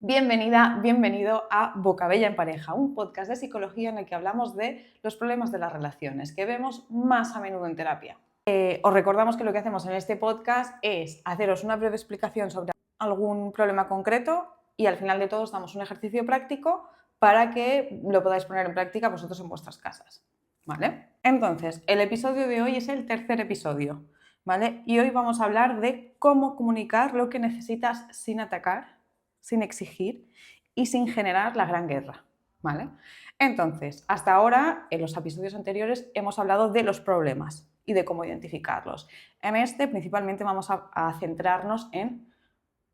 Bienvenida, bienvenido a Bocabella en Pareja, un podcast de psicología en el que hablamos de los problemas de las relaciones que vemos más a menudo en terapia. Os recordamos que lo que hacemos en este podcast es haceros una breve explicación sobre algún problema concreto y al final de todo os damos un ejercicio práctico para que lo podáis poner en práctica vosotros en vuestras casas, ¿vale? Entonces, el episodio de hoy es el tercer episodio, ¿vale? Y hoy vamos a hablar de cómo comunicar lo que necesitas sin atacar, sin exigir y sin generar la gran guerra, ¿vale? Entonces, hasta ahora, en los episodios anteriores, hemos hablado de los problemas y de cómo identificarlos. En este, principalmente, vamos a centrarnos en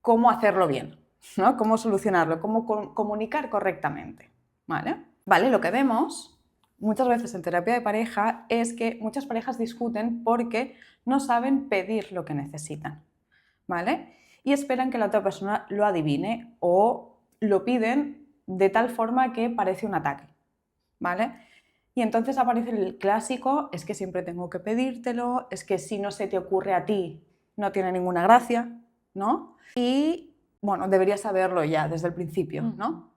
cómo hacerlo bien, ¿no? Cómo solucionarlo, cómo comunicar correctamente, ¿vale? Vale, lo que vemos muchas veces en terapia de pareja es que muchas parejas discuten porque no saben pedir lo que necesitan, ¿vale? Y esperan que la otra persona lo adivine o lo piden de tal forma que parece un ataque, ¿vale? Y entonces aparece el clásico, es que siempre tengo que pedírtelo, es que si no se te ocurre a ti no tiene ninguna gracia, ¿no? Y bueno, deberías saberlo ya desde el principio, ¿no?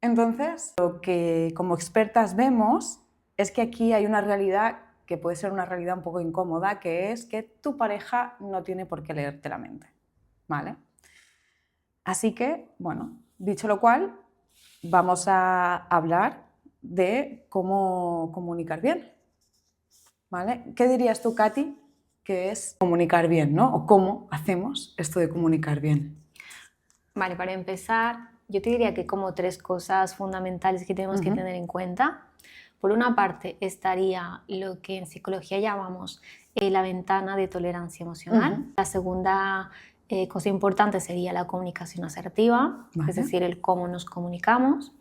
Entonces, lo que como expertas vemos es que aquí hay una realidad que puede ser una realidad un poco incómoda, que es que tu pareja no tiene por qué leerte la mente, ¿vale? Así que, bueno, dicho lo cual, vamos a hablar de cómo comunicar bien, ¿vale? ¿Qué dirías tú, Katy, que es comunicar bien, ¿no? O cómo hacemos esto de comunicar bien. Vale, para empezar, yo te diría que como tres cosas fundamentales que tenemos que tener en cuenta. Por una parte estaría lo que en psicología llamamos la ventana de tolerancia emocional. La segunda cosa importante sería la comunicación asertiva, Vale. es decir, el cómo nos comunicamos.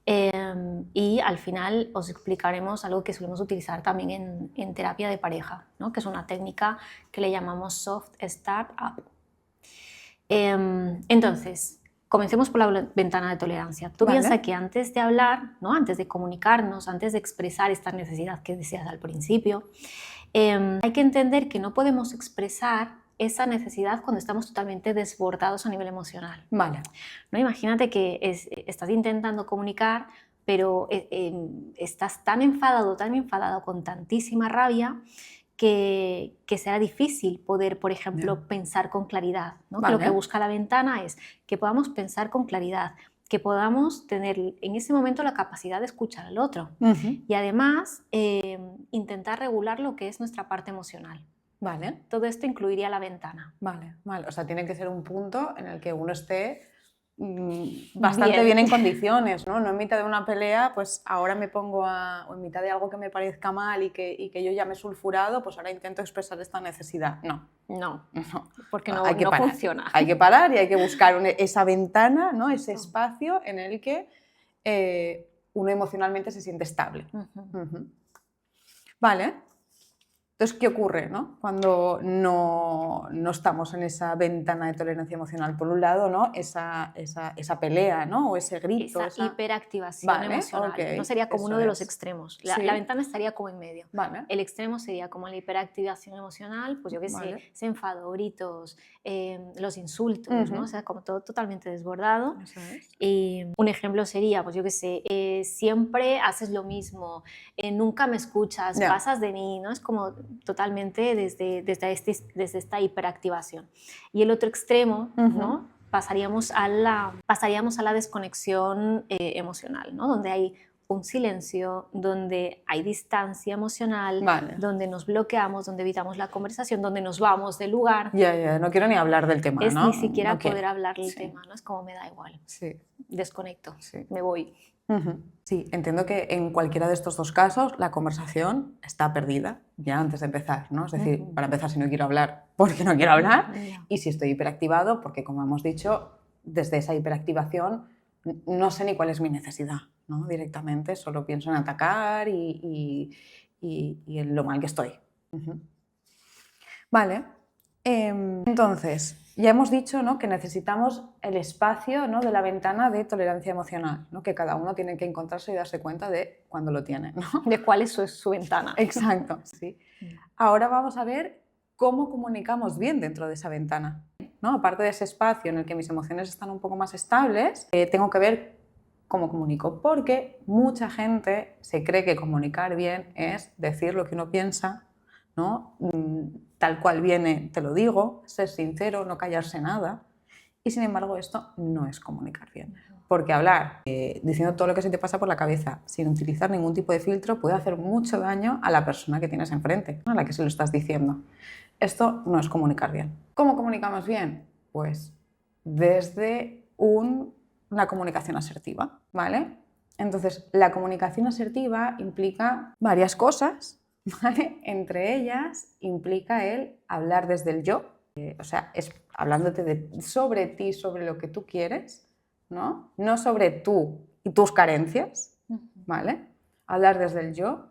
Y al final os explicaremos algo que solemos utilizar también en terapia de pareja, ¿no? Que es una técnica que le llamamos Soft Start-up. Entonces, comencemos por la ventana de tolerancia. Tú piensas que antes de hablar, ¿no? Antes de comunicarnos, antes de expresar esta necesidad que decías al principio, hay que entender que no podemos expresar esa necesidad cuando estamos totalmente desbordados a nivel emocional. Vale. ¿No? Imagínate que estás intentando comunicar, pero estás tan enfadado con tantísima rabia que será difícil poder, por ejemplo, pensar con claridad, ¿no? Vale. Que lo que busca la ventana es que podamos pensar con claridad, que podamos tener en ese momento la capacidad de escuchar al otro y además intentar regular lo que es nuestra parte emocional. Vale. Todo esto incluiría la ventana. Vale, vale. O sea, tiene que ser un punto en el que uno esté bastante bien en condiciones, ¿no? No en mitad de una pelea, pues ahora me pongo o en mitad de algo que me parezca mal y que yo ya me he sulfurado, pues ahora intento expresar esta necesidad. No, porque no funciona. Hay que parar y hay que buscar esa ventana, ¿no? Ese espacio en el que uno emocionalmente se siente estable. Vale. Entonces, ¿qué ocurre, ¿no? Cuando no estamos en esa ventana de tolerancia emocional? Por un lado, ¿no? esa pelea, ¿no? O ese grito. Esa hiperactivación emocional. Okay, no sería como uno de los extremos. La ventana estaría como en medio. Vale. El extremo sería como la hiperactivación emocional, pues yo qué sé, ese enfado, gritos, los insultos, ¿no? O sea, como todo totalmente desbordado. Eso es. Un ejemplo sería, pues yo qué sé, siempre haces lo mismo, nunca me escuchas, pasas de mí, ¿no? Es como totalmente desde esta hiperactivación. Y el otro extremo, ¿no? Pasaríamos a la desconexión emocional, ¿no? Donde hay un silencio, donde hay distancia emocional, donde nos bloqueamos, donde evitamos la conversación, donde nos vamos del lugar. Ya, no quiero ni hablar del tema, es ¿no? ni siquiera poder hablar del tema, ¿no? Es como me da igual. Sí. Desconecto, me voy. Sí, entiendo que en cualquiera de estos dos casos la conversación está perdida ya antes de empezar, ¿no? Es decir, para empezar, si no quiero hablar, porque no quiero hablar, y si estoy hiperactivado, porque como hemos dicho, desde esa hiperactivación no sé ni cuál es mi necesidad, ¿no? Directamente solo pienso en atacar y en lo mal que estoy. Vale, entonces, ya hemos dicho, ¿no? Que necesitamos el espacio, ¿no? De la ventana de tolerancia emocional, ¿no? Que cada uno tiene que encontrarse y darse cuenta de cuándo lo tiene, ¿no? De cuál es su ventana. Exacto, sí. Ahora vamos a ver cómo comunicamos bien dentro de esa ventana. ¿no? Aparte de ese espacio en el que mis emociones están un poco más estables, tengo que ver cómo comunico, porque mucha gente se cree que comunicar bien es decir lo que uno piensa, ¿no? Tal cual viene, te lo digo, ser sincero, no callarse nada. Y sin embargo, esto no es comunicar bien. Porque hablar diciendo todo lo que se te pasa por la cabeza sin utilizar ningún tipo de filtro puede hacer mucho daño a la persona que tienes enfrente, a la que se lo estás diciendo. Esto no es comunicar bien. ¿Cómo comunicamos bien? Pues desde una comunicación asertiva, ¿vale? Entonces, la comunicación asertiva implica varias cosas, ¿vale? Entre ellas implica el hablar desde el yo, o sea, es hablándote sobre ti, sobre lo que tú quieres, ¿no? No sobre tú y tus carencias, ¿vale? Hablar desde el yo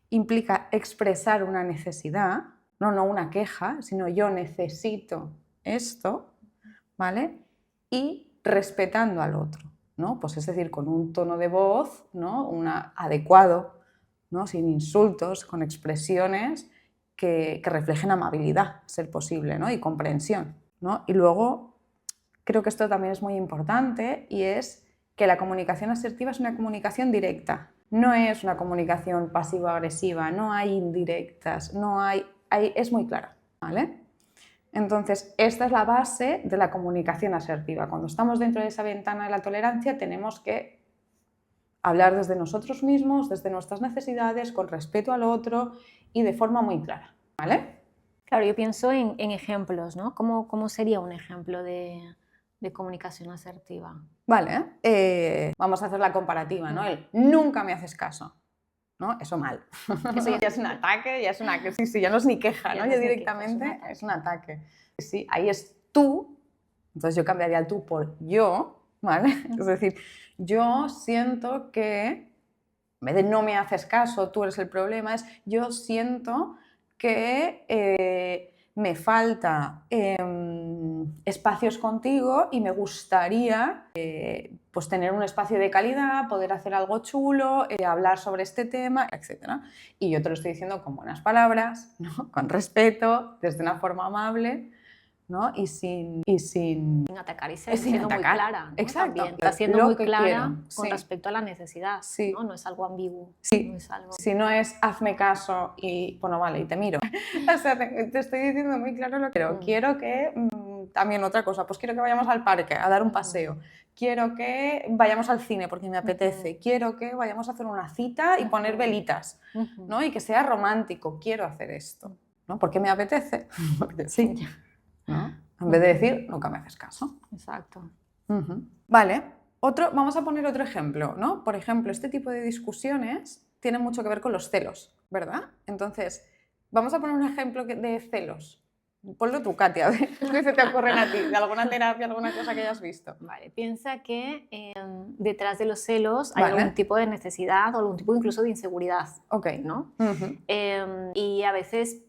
implica expresar una necesidad, no una queja, sino yo necesito esto, ¿vale? Y respetando al otro, ¿no? Pues es decir, con un tono de voz, ¿no? Adecuado, ¿no? Sin insultos, con expresiones que reflejen amabilidad, ser posible, ¿no? Y comprensión, ¿no? Y luego, creo que esto también es muy importante y es que la comunicación asertiva es una comunicación directa, no es una comunicación pasivo-agresiva, no hay indirectas, es muy clara, ¿vale? Entonces, esta es la base de la comunicación asertiva. Cuando estamos dentro de esa ventana de la tolerancia, tenemos que hablar desde nosotros mismos, desde nuestras necesidades, con respeto al otro y de forma muy clara, ¿vale? Claro, yo pienso en ejemplos, ¿no? ¿Cómo sería un ejemplo de comunicación asertiva? Vale, vamos a hacer la comparativa, ¿no? El nunca me haces caso, ¿no? Eso mal. Eso ya es un ataque, ya es una... Sí, ya no es ni queja, ¿no? Ya directamente es un ataque. Sí, ahí es tú, entonces yo cambiaría el tú por yo, ¿vale? Es decir, yo siento que, en vez de no me haces caso, tú eres el problema, es yo siento que me falta espacios contigo y me gustaría pues tener un espacio de calidad, poder hacer algo chulo, hablar sobre este tema, etc. Y yo te lo estoy diciendo con buenas palabras, ¿no? Con respeto, desde una forma amable, ¿no? Y sin atacar y siendo muy clara, ¿no? Exacto. También. Está siendo muy clara quiero, con respecto a la necesidad, sí. ¿no? No es algo ambiguo. Sí. No es algo... Si no es hazme caso y bueno, vale, y te miro. O sea, te estoy diciendo muy claro lo que quiero. Quiero que, también otra cosa, pues quiero que vayamos al parque a dar un paseo. Quiero que vayamos al cine porque me apetece. Quiero que vayamos a hacer una cita y poner velitas, ¿no? Y que sea romántico. Quiero hacer esto, ¿no? Porque me apetece. Porque sí, ¿no? En vez de decir, nunca me haces caso. Exacto. Vale, vamos a poner otro ejemplo, ¿no? Por ejemplo, este tipo de discusiones tienen mucho que ver con los celos, ¿verdad? Entonces, vamos a poner un ejemplo de celos. Ponlo tú, Katia, a ver qué se te ocurren a ti, de alguna terapia, alguna cosa que hayas visto. Vale, piensa que detrás de los celos hay algún tipo de necesidad o algún tipo incluso de inseguridad, ¿no? Y a veces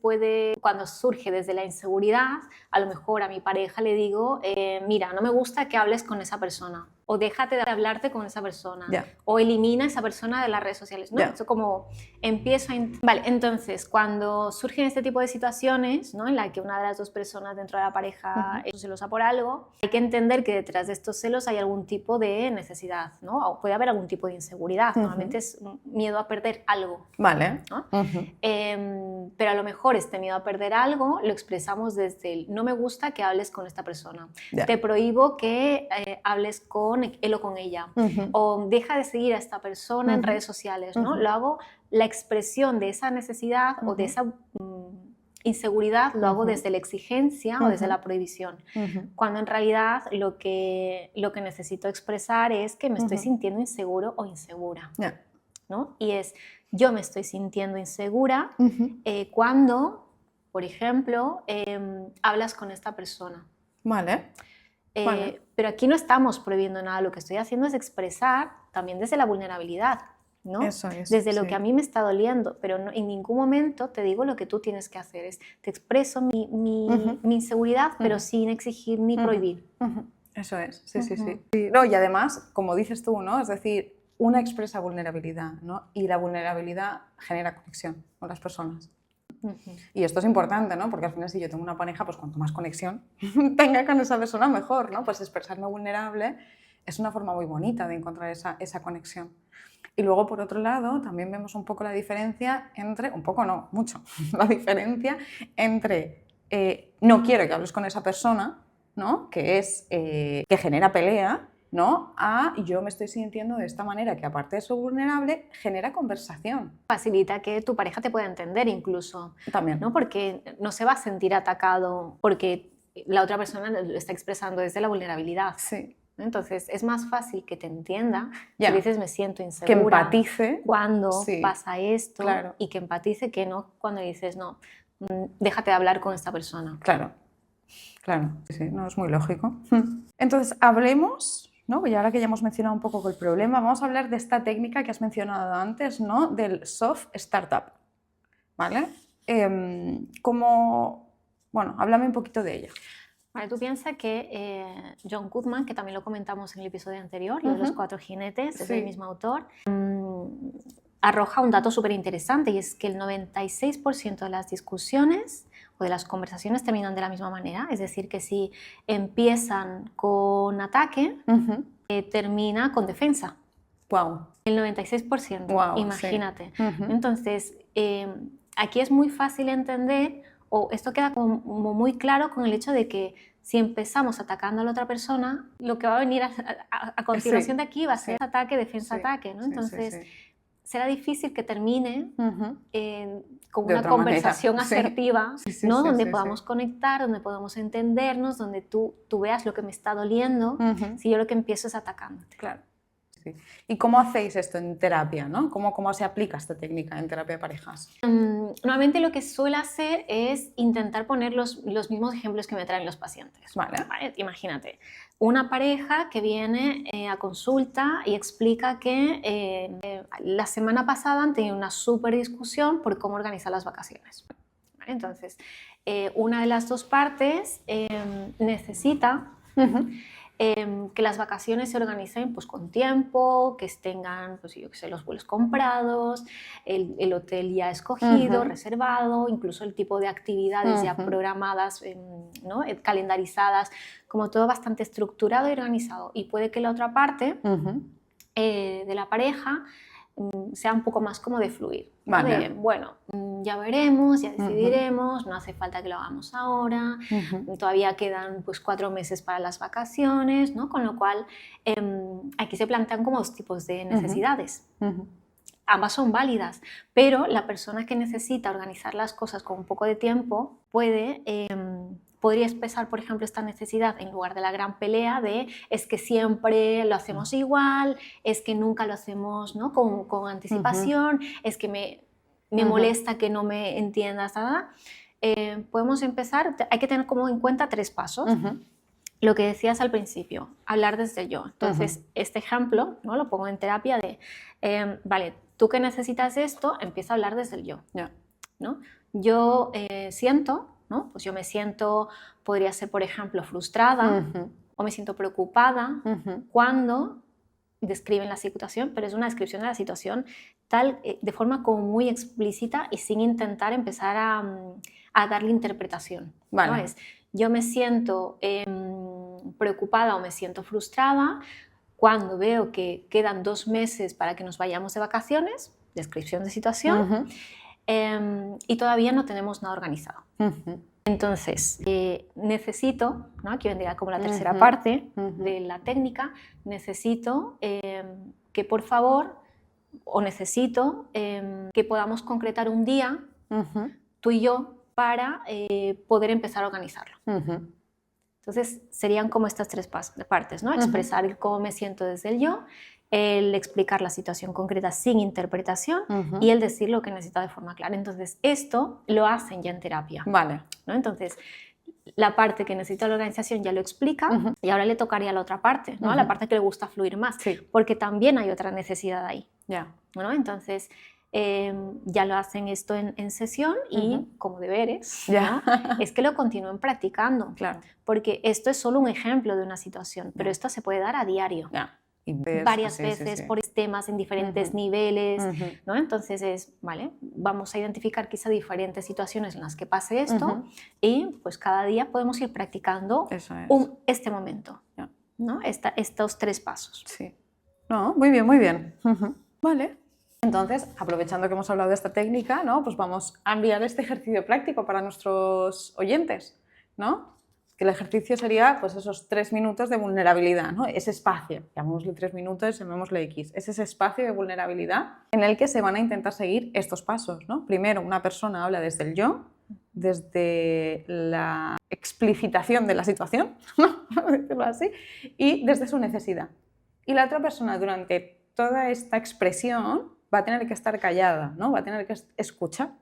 cuando surge desde la inseguridad, a lo mejor a mi pareja le digo, mira, no me gusta que hables con esa persona, o déjate de hablarte con esa persona, o elimina a esa persona de las redes sociales, ¿no? Eso como empiezo a... Vale, entonces, cuando surgen este tipo de situaciones, ¿no? En la que una de las dos personas dentro de la pareja es celosa por algo, hay que entender que detrás de estos celos hay algún tipo de necesidad, ¿no? O puede haber algún tipo de inseguridad, normalmente es miedo a perder algo. Vale. ¿No? Pero a lo mejor este miedo a perder algo lo expresamos desde el no me gusta que hables con esta persona, te prohíbo que hables con él o con ella, o deja de seguir a esta persona en redes sociales, ¿no? Lo hago, la expresión de esa necesidad o de esa inseguridad lo hago desde la exigencia o desde la prohibición, cuando en realidad lo que necesito expresar es que me estoy sintiendo inseguro o insegura, ¿no? Y es, yo me estoy sintiendo insegura cuando, por ejemplo, hablas con esta persona. Vale. Pero aquí no estamos prohibiendo nada, lo que estoy haciendo es expresar también desde la vulnerabilidad, ¿no? Eso es, desde lo que a mí me está doliendo, pero no, en ningún momento te digo lo que tú tienes que hacer, te expreso mi inseguridad, pero sin exigir ni prohibir. Eso es, sí. No, y además, como dices tú, ¿no? Es decir, una expresa vulnerabilidad, ¿no? Y la vulnerabilidad genera conexión con las personas. Y esto es importante, ¿no? Porque al final si yo tengo una pareja, pues cuanto más conexión tenga con esa persona, mejor, ¿no? Pues expresarme vulnerable es una forma muy bonita de encontrar esa conexión. Y luego, por otro lado, también vemos un poco la diferencia entre, un poco no, mucho, la diferencia entre no quiero que hables con esa persona, ¿no? Que genera pelea, ¿no? A yo me estoy sintiendo de esta manera, que aparte de ser vulnerable, genera conversación. Facilita que tu pareja te pueda entender incluso. También. ¿No? Porque no se va a sentir atacado porque la otra persona lo está expresando desde la vulnerabilidad. Sí. Entonces es más fácil que te entienda, Ya. que dices me siento insegura, que empatice cuando sí, pasa esto, claro. y que empatice, que no cuando dices no, déjate de hablar con esta persona. Claro, claro, sí, no es muy lógico. Entonces hablemos, ¿no? Y ahora que ya hemos mencionado un poco el problema, vamos a hablar de esta técnica que has mencionado antes, ¿no? Del soft startup, ¿vale? Bueno, háblame un poquito de ella. Vale, tú piensas que John Goodman, que también lo comentamos en el episodio anterior, lo de los 4 jinetes, es el mismo autor, arroja un dato súper interesante, y es que el 96% de las discusiones o de las conversaciones terminan de la misma manera. Es decir, que si empiezan con ataque, termina con defensa. Wow. El 96%, wow, imagínate. Sí. Entonces, aquí es muy fácil entender, o esto queda como muy claro con el hecho de que si empezamos atacando a la otra persona, lo que va a venir a continuación de aquí va a ser ataque, defensa, ataque, ¿no? Entonces, será difícil que termine con una conversación asertiva, ¿no? Donde podamos conectar, donde podamos entendernos, donde tú veas lo que me está doliendo, si yo lo que empiezo es atacándote. Claro. Sí. ¿Y cómo hacéis esto en terapia, ¿no? ¿Cómo se aplica esta técnica en terapia de parejas? Normalmente lo que suelo hacer es intentar poner los mismos ejemplos que me traen los pacientes. Vale. Imagínate, una pareja que viene a consulta y explica que la semana pasada han tenido una súper discusión por cómo organizar las vacaciones. ¿Vale? Entonces, una de las dos partes necesita que las vacaciones se organicen pues, con tiempo, que tengan pues, yo qué sé, los vuelos comprados, el hotel ya escogido, reservado, incluso el tipo de actividades ya programadas, ¿no? Calendarizadas, como todo bastante estructurado y organizado. Y puede que la otra parte de la pareja sea un poco más como de fluir. Vale. De, bueno, ya veremos, ya decidiremos, no hace falta que lo hagamos ahora, todavía quedan pues 4 meses para las vacaciones, ¿no? Con lo cual aquí se plantean como 2 tipos de necesidades. Ambas son válidas, pero la persona que necesita organizar las cosas con un poco de tiempo podría expresar, por ejemplo, esta necesidad en lugar de la gran pelea de es que siempre lo hacemos igual, es que nunca lo hacemos, ¿no? con anticipación, es que me molesta que no me entiendas, nada. Podemos empezar, hay que tener como en cuenta 3 pasos. Lo que decías al principio, hablar desde yo. Entonces, este ejemplo, ¿no? Lo pongo en terapia de, vale, tú que necesitas esto, empieza a hablar desde el yo. ¿No? Yo siento, ¿no? Pues yo me siento, podría ser, por ejemplo, frustrada o me siento preocupada cuando describen la situación, pero es una descripción de la situación tal, de forma como muy explícita y sin intentar empezar a darle interpretación. Vale. ¿No? Es, yo me siento preocupada o me siento frustrada cuando veo que quedan 2 meses para que nos vayamos de vacaciones, descripción de situación, y todavía no tenemos nada organizado. Entonces, necesito, ¿no? Aquí vendría como la tercera parte de la técnica, necesito que por favor, o necesito que podamos concretar un día, tú y yo, para poder empezar a organizarlo. Entonces, serían como estas 3 partes, ¿no? Expresar el cómo me siento desde el yo, el explicar la situación concreta sin interpretación y el decir lo que necesita de forma clara. Entonces, esto lo hacen ya en terapia. Vale. ¿No? Entonces, la parte que necesita la organización ya lo explica y ahora le tocaría a la otra parte, ¿no? A la parte que le gusta fluir más, porque también hay otra necesidad ahí. ¿No? Entonces, ya lo hacen esto en sesión y como deberes, ¿no? Es que lo continúen practicando, porque esto es solo un ejemplo de una situación, pero esto se puede dar a diario. Y varias veces por temas en diferentes niveles, ¿no? Entonces vale, vamos a identificar quizá diferentes situaciones en las que pase esto y pues cada día podemos ir practicando este momento, ¿no? Estos 3 pasos. Sí. No, muy bien, muy bien. Vale. Entonces, aprovechando que hemos hablado de esta técnica, ¿no? Pues vamos a enviar este ejercicio práctico para nuestros oyentes, ¿no? Que el ejercicio sería pues esos 3 minutos de vulnerabilidad, ¿no? Ese espacio, llamémosle 3 minutos, llamémosle X, es ese espacio de vulnerabilidad en el que se van a intentar seguir estos pasos, ¿no? Primero, una persona habla desde el yo, desde la explicitación de la situación, ¿no? Por decirlo así, y desde su necesidad. Y la otra persona, durante toda esta expresión, va a tener que estar callada, ¿no? Va a tener que escuchar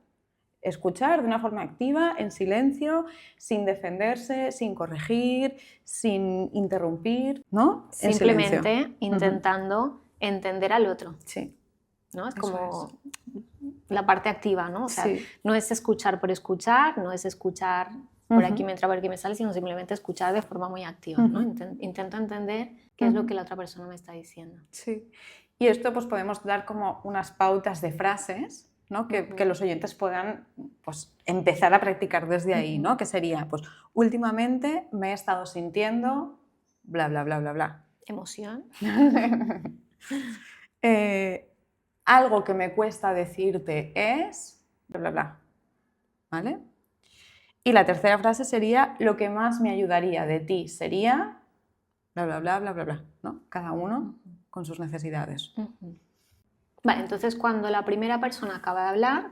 de una forma activa, en silencio, sin defenderse, sin corregir, sin interrumpir, ¿no? Simplemente intentando entender al otro. Sí. ¿No? Es como la parte activa, ¿no? O sea, no es escuchar por escuchar, no es escuchar por aquí me entra, por aquí me sale, sino simplemente escuchar de forma muy activa, ¿no? Intento entender qué es lo que la otra persona me está diciendo. Sí. Y esto pues podemos dar como unas pautas de frases, ¿no? Que los oyentes puedan pues, empezar a practicar desde ahí, ¿no? Que sería, pues, últimamente me he estado sintiendo bla, bla, bla, bla, bla. Emoción. Algo que me cuesta decirte es bla, bla, bla. ¿Vale? Y la tercera frase sería, lo que más me ayudaría de ti sería bla, bla, bla, bla, bla, bla, ¿no? Cada uno con sus necesidades. Vale, entonces cuando la primera persona acaba de hablar,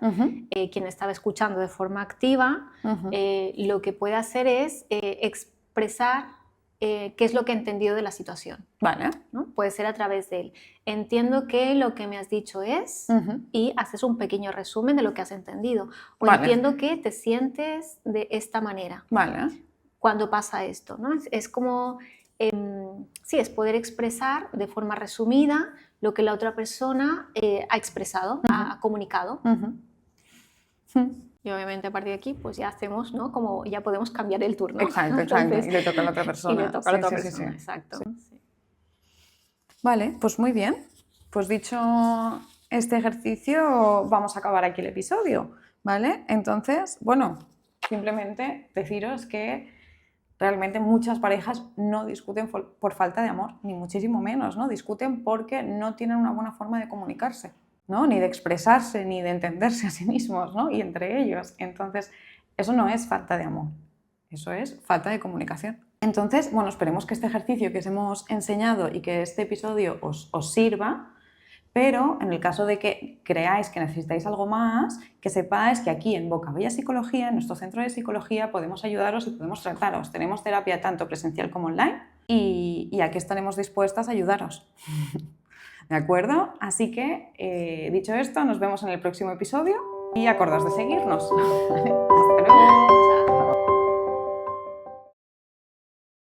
quien estaba escuchando de forma activa, lo que puede hacer es expresar qué es lo que ha entendido de la situación. Vale. ¿No? Puede ser a través de él. Entiendo que lo que me has dicho es, y haces un pequeño resumen de lo que has entendido. O entiendo que te sientes de esta manera. Vale. Cuando pasa esto, ¿no? Es como, sí, es poder expresar de forma resumida lo que la otra persona ha expresado, ha comunicado. Y obviamente a partir de aquí pues ya hacemos, ¿no? Como ya podemos cambiar el turno. Exacto. Entonces, y le toca a la otra persona. Y le toca a la otra persona, sí. exacto. Sí. Vale, pues muy bien. Pues dicho este ejercicio, vamos a acabar aquí el episodio, ¿vale? Entonces, bueno, simplemente deciros que realmente muchas parejas no discuten por falta de amor, ni muchísimo menos, ¿no? Discuten porque no tienen una buena forma de comunicarse, ¿no? Ni de expresarse, ni de entenderse a sí mismos, ¿no? Y entre ellos. Entonces, eso no es falta de amor, eso es falta de comunicación. Entonces, bueno, esperemos que este ejercicio que os hemos enseñado y que este episodio os sirva, pero en el caso de que creáis que necesitáis algo más, que sepáis que aquí en Bocabella Psicología, en nuestro centro de psicología, podemos ayudaros y podemos trataros. Tenemos terapia tanto presencial como online y aquí estaremos dispuestas a ayudaros. ¿De acuerdo? Así que, dicho esto, nos vemos en el próximo episodio y acordaos de seguirnos. Hasta luego.